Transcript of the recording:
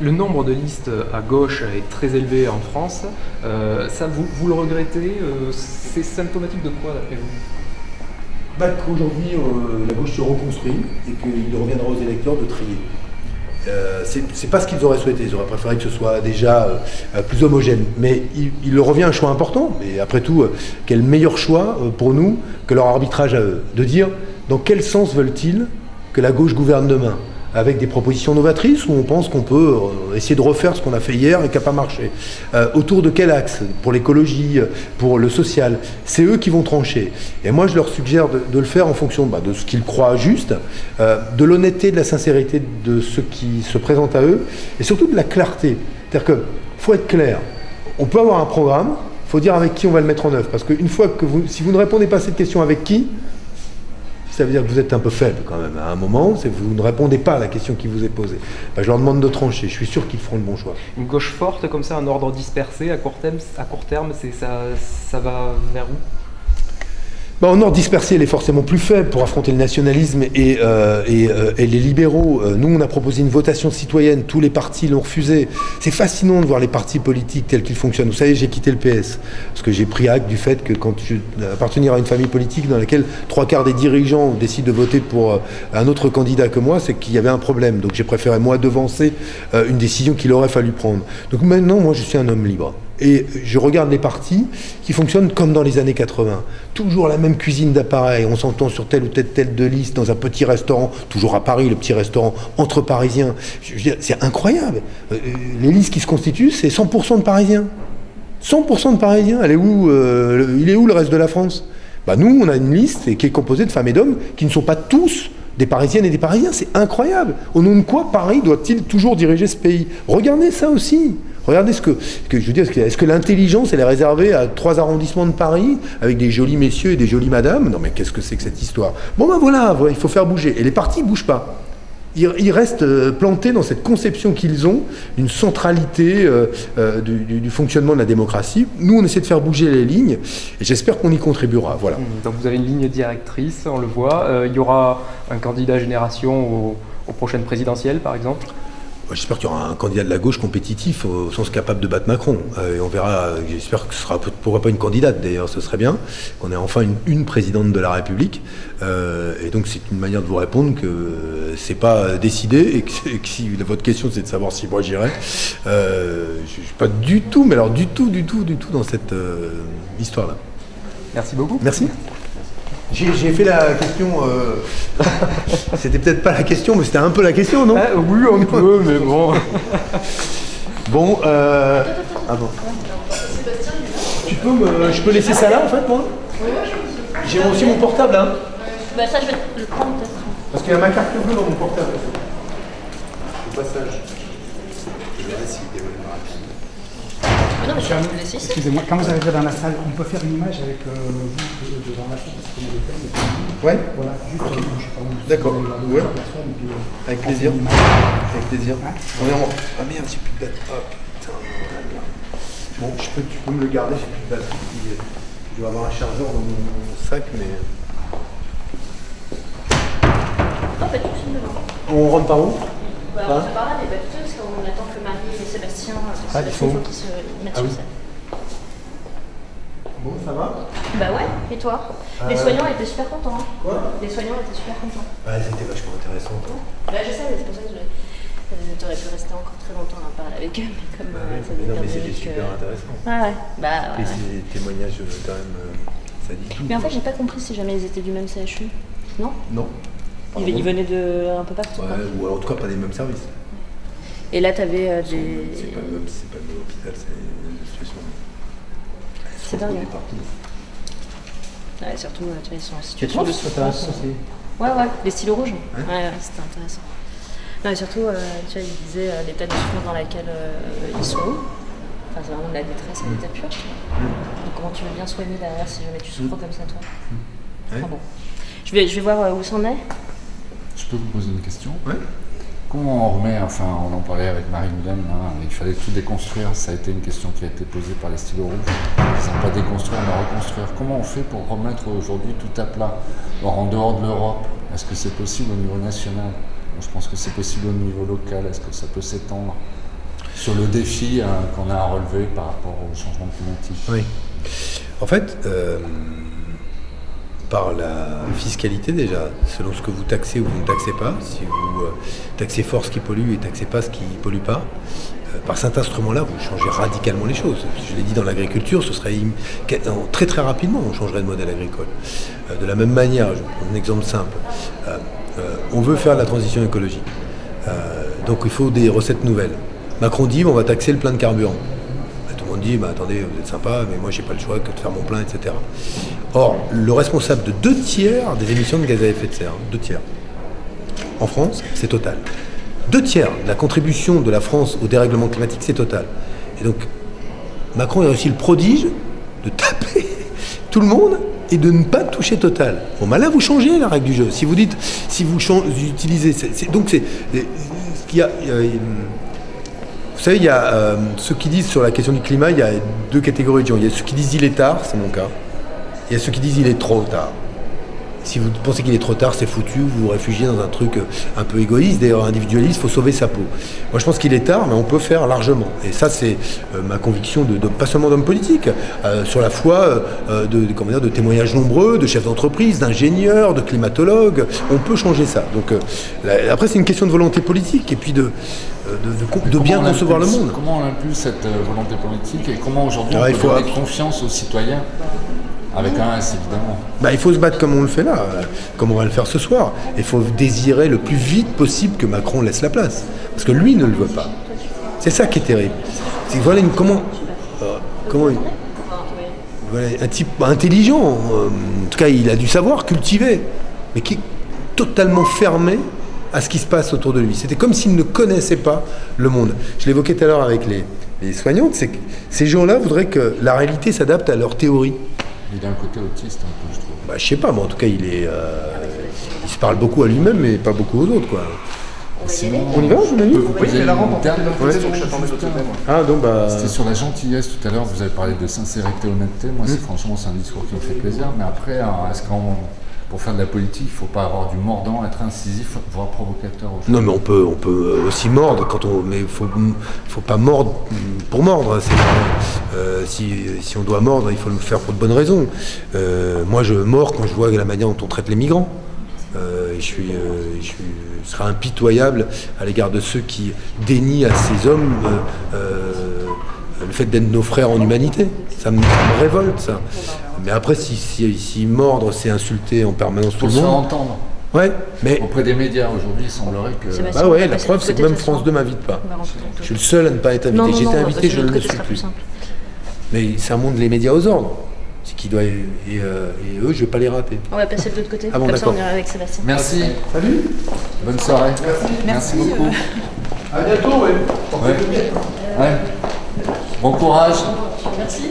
Le nombre de listes à gauche est très élevé en France. Ça, vous le regrettez? C'est symptomatique de quoi, d'après vous? Qu'aujourd'hui, la gauche se reconstruit et qu'il reviendra aux électeurs de trier. C'est pas ce qu'ils auraient souhaité. Ils auraient préféré que ce soit déjà plus homogène. Mais il leur revient un choix important. Mais après tout, quel meilleur choix pour nous que leur arbitrage à eux? De dire dans quel sens veulent-ils que la gauche gouverne demain? Avec des propositions novatrices où on pense qu'on peut essayer de refaire ce qu'on a fait hier et qui n'a pas marché. Autour de quel axe? Pour l'écologie, pour le social? C'est eux qui vont trancher. Et moi, je leur suggère de le faire en fonction de ce qu'ils croient juste, de l'honnêteté, de la sincérité de ceux qui se présentent à eux, et surtout de la clarté. C'est-à-dire qu'il faut être clair. On peut avoir un programme, il faut dire avec qui on va le mettre en œuvre. Parce qu'une fois que si vous ne répondez pas à cette question avec qui, ça veut dire que vous êtes un peu faible quand même. À un moment, vous ne répondez pas à la question qui vous est posée. Je leur demande de trancher. Je suis sûr qu'ils feront le bon choix. Une gauche forte comme ça, un ordre dispersé à court terme, ça va vers où? En ordre dispersé, elle est forcément plus faible pour affronter le nationalisme et les libéraux. Nous, on a proposé une votation citoyenne. Tous les partis l'ont refusé. C'est fascinant de voir les partis politiques tels qu'ils fonctionnent. Vous savez, j'ai quitté le PS parce que j'ai pris acte du fait que quand je appartenir à une famille politique dans laquelle 3/4 des dirigeants décident de voter pour un autre candidat que moi, c'est qu'il y avait un problème. Donc j'ai préféré, moi, devancer une décision qu'il aurait fallu prendre. Donc maintenant, moi, je suis un homme libre. Et je regarde les partis qui fonctionnent comme dans les années 80. Toujours la même cuisine d'appareil. On s'entend sur telle ou telle de liste dans un petit restaurant, toujours à Paris, le petit restaurant entre Parisiens. C'est incroyable. Les listes qui se constituent, c'est 100% de Parisiens. 100% de Parisiens. Elle est où, il est où le reste de la France? Nous, on a une liste qui est composée de femmes et d'hommes qui ne sont pas tous des Parisiennes et des Parisiens. C'est incroyable. Au nom de quoi Paris doit-il toujours diriger ce pays? Regardez ça aussi. Regardez ce que je veux dire. Est-ce que l'intelligence, elle est réservée à 3 arrondissements de Paris, avec des jolis messieurs et des jolies madames? Non mais qu'est-ce que c'est que cette histoire? Voilà, il faut faire bouger. Et les partis ne bougent pas. Ils restent plantés dans cette conception qu'ils ont d'une centralité du fonctionnement de la démocratie. Nous, on essaie de faire bouger les lignes et j'espère qu'on y contribuera. Voilà. Donc vous avez une ligne directrice, on le voit. Il y aura un candidat génération aux prochaines présidentielles, par exemple? J'espère qu'il y aura un candidat de la gauche compétitif au sens capable de battre Macron. Et on verra, j'espère que ce sera pourquoi pas une candidate d'ailleurs, ce serait bien, qu'on ait enfin une présidente de la République. Et donc c'est une manière de vous répondre que c'est pas décidé et que si votre question c'est de savoir si moi j'irai, je suis pas du tout, mais alors du tout dans cette histoire-là. Merci beaucoup. Merci. J'ai fait la question, c'était peut-être pas la question, mais c'était un peu la question, non? Oui, un peu, mais bon. Bon, je peux laisser ça là, en fait, moi? J'ai aussi mon portable, hein? Ça, je vais le prendre, peut-être. Parce qu'il y a ma carte bleue dans mon portable. Au passage. Je verrai s'il dévoile ma rapide. Non, mais je vais le laisser ici. Excusez-moi, quand vous arrivez dans la salle, on peut faire une image avec vous devant la salle, parce qu'on est fait. Ouais. Voilà, juste, okay. Je sais pas où. D'accord. Ouais. Avec plaisir. Avec plaisir. Hein? On est en... Ah merde, j'ai plus de batterie. Oh putain. Bon, tu peux me le garder, j'ai plus de batterie. Je dois avoir un chargeur dans mon sac, mais... Non, pas tout de suite devant. On rentre par où? On se parle des bateaux, parce qu'on attend que Marie et Sébastien, il faut qu'ils se mettent sur scène. Bon, ça va? Ouais, et toi? Les soignants étaient super contents. Hein. Quoi? Les soignants étaient super contents. Elles étaient vachement intéressantes. Je sais, c'est pour ça que t'aurais pu rester encore très longtemps à parler avec eux, mais comme ça mais non, mais c'était super intéressant. Ouais. Et ces témoignages, quand même, ça dit tout. Mais en fait, j'ai pas compris si jamais ils étaient du même CHU. Non? Non. Ils venaient de un peu partout. Ouais, ou alors, en tout cas pas des mêmes services. Et là, t'avais des... C'est pas le même hôpital, c'est une situation... C'est dingue. Ouais, surtout, tu vois, ils sont en situation de souffrance. Ouais, les stylos rouges. Ouais, c'était intéressant. Non, et surtout, tu vois, ils disaient l'état de souffrance dans lequel ils sont. Enfin, c'est vraiment de la détresse à l'état pur. Donc, comment tu veux bien soigner derrière si jamais tu souffres comme ça, toi? Enfin, bon. Je vais voir où c'en est. Je peux vous poser une question? Ouais. Comment on remet, enfin on en parlait avec Marie-Hélène, il fallait tout déconstruire, ça a été une question qui a été posée par les stylos rouges, ils n'ont pas déconstruire mais reconstruire. Comment on fait pour remettre aujourd'hui tout à plat? Alors en dehors de l'Europe, est-ce que c'est possible au niveau national? Je pense que c'est possible au niveau local, est-ce que ça peut s'étendre? Sur le défi qu'on a à relever par rapport au changement climatique. Oui. En fait, par la fiscalité déjà, selon ce que vous taxez ou vous ne taxez pas, si vous taxez fort ce qui pollue et taxez pas ce qui ne pollue pas, par cet instrument-là, vous changez radicalement les choses. Je l'ai dit dans l'agriculture, ce serait très très rapidement, on changerait de modèle agricole. De la même manière, je vais prendre un exemple simple, on veut faire la transition écologique, donc il faut des recettes nouvelles. Macron dit on va taxer le plein de carburant. Tout le monde dit attendez, vous êtes sympa, mais moi j'ai pas le choix que de faire mon plein, etc. Or, le responsable de 2 tiers des émissions de gaz à effet de serre, 2 tiers, en France, c'est Total. 2 tiers de la contribution de la France au dérèglement climatique, c'est Total. Et donc, Macron a réussi le prodige de taper tout le monde et de ne pas toucher Total. Bon, là, vous changez la règle du jeu. Si vous dites, si vous utilisez... Donc, vous savez, il y a ceux qui disent sur la question du climat, il y a 2 catégories de gens. Il y a ceux qui disent il est tard, c'est mon cas. Il y a ceux qui disent il est trop tard. Si vous pensez qu'il est trop tard, c'est foutu, vous vous réfugiez dans un truc un peu égoïste, d'ailleurs individualiste, il faut sauver sa peau. Moi je pense qu'il est tard, mais on peut faire largement. Et ça c'est ma conviction, pas seulement d'hommes politiques, sur la foi de témoignages nombreux, de chefs d'entreprise, d'ingénieurs, de climatologues, on peut changer ça. Donc après c'est une question de volonté politique et puis de bien concevoir le monde. Comment on impulse cette volonté politique et comment aujourd'hui on peut donner confiance aux citoyens? Avec un S, évidemment. Il faut se battre comme on le fait là, comme on va le faire ce soir. Il faut désirer le plus vite possible que Macron laisse la place. Parce que lui ne le veut pas. C'est ça qui est terrible. C'est voilà un type intelligent, en tout cas il a du savoir cultivé, mais qui est totalement fermé à ce qui se passe autour de lui. C'était comme s'il ne connaissait pas le monde. Je l'évoquais tout à l'heure avec les soignantes, c'est que ces gens-là voudraient que la réalité s'adapte à leur théorie. Il a un côté autiste un peu, je trouve. Je sais pas, mais en tout cas, il se parle beaucoup à lui-même, mais pas beaucoup aux autres, quoi. Sinon, on y va, je l'ai vous poser une dernière question. C'était sur la gentillesse tout à l'heure, vous avez parlé de sincérité, honnêteté. Moi, franchement, c'est un discours qui me fait plaisir. Mais après, est-ce qu'on... Pour faire de la politique, il ne faut pas avoir du mordant, être incisif, voire provocateur. Non, mais on peut aussi mordre, mais il ne faut pas mordre pour mordre. Si on doit mordre, il faut le faire pour de bonnes raisons. Moi, je mords quand je vois la manière dont on traite les migrants. Je serai impitoyable à l'égard de ceux qui dénient à ces hommes le fait d'être nos frères en humanité. Ça me révolte, ça. Mais après, si mordre, c'est insulter en permanence tout le monde. Pour se faire entendre. Ouais, mais... Auprès des médias, aujourd'hui, il semblerait que... Bah ouais, la preuve, c'est que même France 2 m'invite pas. Je suis le seul à ne pas être invité. J'étais invité, je ne le suis plus. Mais ça monte les médias aux ordres. C'est qui doit... Et eux, je vais pas les rater. On va passer de l'autre côté. Ah bon, comme ça, d'accord. on ira avec Sébastien. Merci. Salut. Bonne soirée. Merci beaucoup. À bientôt, ouais. Ouais. Bon courage. Merci.